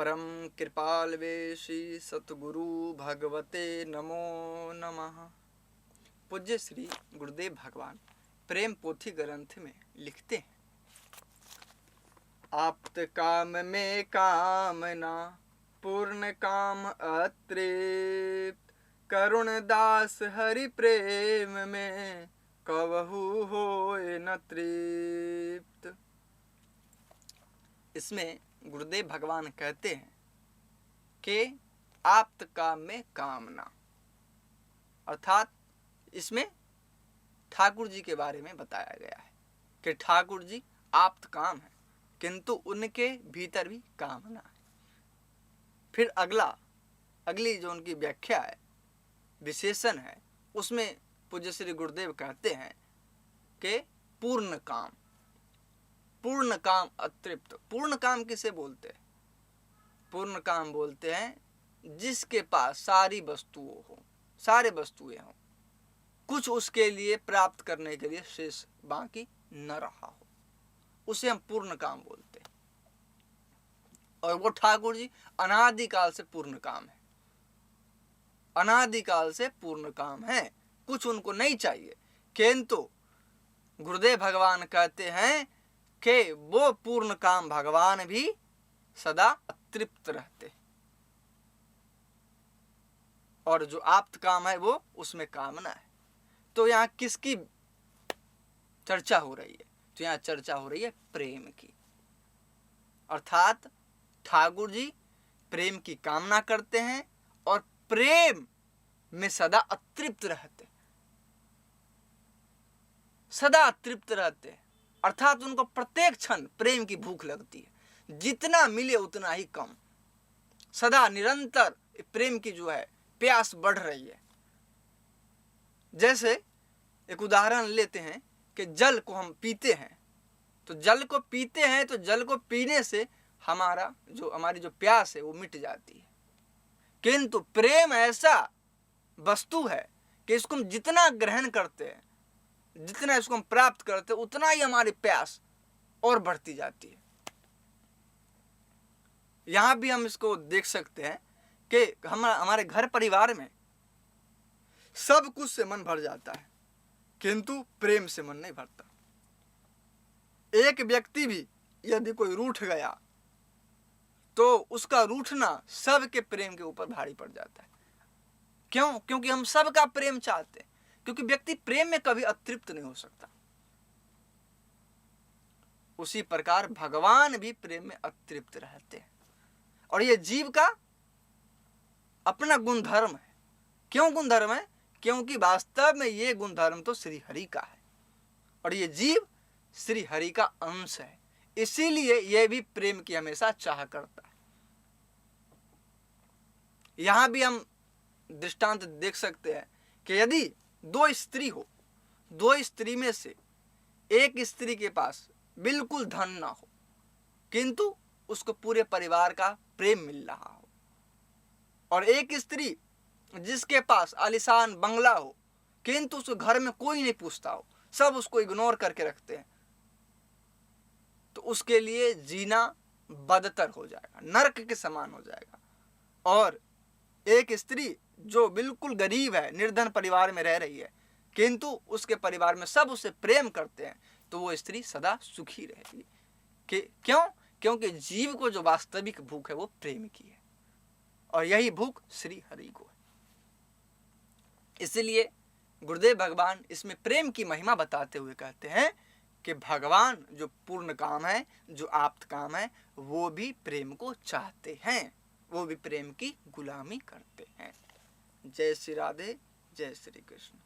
परम कृपाल वे श्री सतगुरु भगवते नमो नमः। पूज्य श्री गुरुदेव भगवान प्रेम पोथी ग्रंथ में लिखते हैं, आप्त काम में कामना पूर्ण काम अतृप्त, करुण दास हरि प्रेम में कवहु होए न तृप्त। इसमें गुरुदेव भगवान कहते हैं कि आप्त काम में कामना, अर्थात इसमें ठाकुर जी के बारे में बताया गया है कि ठाकुर जी आप्त काम है, किंतु उनके भीतर भी कामना है। फिर अगली जो उनकी व्याख्या है, विशेषण है, उसमें पूज्य श्री गुरुदेव कहते हैं कि पूर्ण काम अतृप्त। पूर्ण काम किसे बोलते हैं? पूर्ण काम बोलते हैं जिसके पास सारी वस्तुएं हों, कुछ उसके लिए प्राप्त करने के लिए शेष बाकी न रहा हो, उसे हम पूर्ण काम बोलते हैं। और वो ठाकुर जी अनादिकाल से पूर्ण काम है, अनादिकाल से पूर्ण काम है, कुछ उनको नहीं चाहिए। किंतु गुरुदेव भगवान कहते हैं कि वो पूर्ण काम भगवान भी सदा अतृप्त रहते, और जो आप्त काम है वो उसमें कामना है। तो यहाँ किसकी चर्चा हो रही है? तो यहाँ चर्चा हो रही है प्रेम की, अर्थात ठाकुर जी प्रेम की कामना करते हैं और प्रेम में सदा अतृप्त रहते, सदा अतृप्त रहते, अर्थात उनको प्रत्येक क्षण प्रेम की भूख लगती है, जितना मिले उतना ही कम, सदा निरंतर प्रेम की जो है प्यास बढ़ रही है। जैसे एक उदाहरण लेते हैं कि जल को हम पीते हैं, तो जल को पीने से हमारी जो प्यास है वो मिट जाती है। किंतु प्रेम ऐसा वस्तु है कि इसको हम जितना ग्रहण करते हैं, जितना इसको हम प्राप्त करते हैं, उतना ही हमारी प्यास और बढ़ती जाती है। यहां भी हम इसको देख सकते हैं कि हमारे घर परिवार में सब कुछ से मन भर जाता है, किंतु प्रेम से मन नहीं भरता। एक व्यक्ति भी यदि कोई रूठ गया तो उसका रूठना सबके प्रेम के ऊपर भारी पड़ जाता है। क्यों? क्योंकि हम सबका प्रेम चाहते हैं, क्योंकि व्यक्ति प्रेम में कभी अतृप्त नहीं हो सकता। उसी प्रकार भगवान भी प्रेम में अतृप्त रहते हैं, और ये जीव का अपना गुणधर्म है। क्यों गुणधर्म है? क्योंकि वास्तव में ये गुणधर्म तो श्री हरि का है, और ये जीव श्री हरि का अंश है, इसीलिए यह भी प्रेम की हमेशा चाह करता है। यहां भी हम दृष्टांत देख सकते हैं कि यदि दो स्त्री में से एक स्त्री के पास बिल्कुल धन ना हो, किंतु उसको पूरे परिवार का प्रेम मिल रहा हो, और एक स्त्री जिसके पास आलीशान बंगला हो, किंतु उसको घर में कोई नहीं पूछता हो, सब उसको इग्नोर करके रखते हैं, तो उसके लिए जीना बदतर हो जाएगा, नरक के समान हो जाएगा। और एक स्त्री जो बिल्कुल गरीब है, निर्धन परिवार में रह रही है, किंतु उसके परिवार में सब उसे प्रेम करते हैं, तो वो स्त्री सदा सुखी रहेगी। क्यों? क्योंकि जीव को जो वास्तविक भूख है वो प्रेम की है, और यही भूख श्री हरि को है। इसलिए गुरुदेव भगवान इसमें प्रेम की महिमा बताते हुए कहते हैं कि भगवान जो पूर्ण काम है, जो आप्त काम है, वो भी प्रेम को चाहते हैं, वो भी प्रेम की गुलामी करते हैं। जय श्री राधे, जय श्री कृष्ण।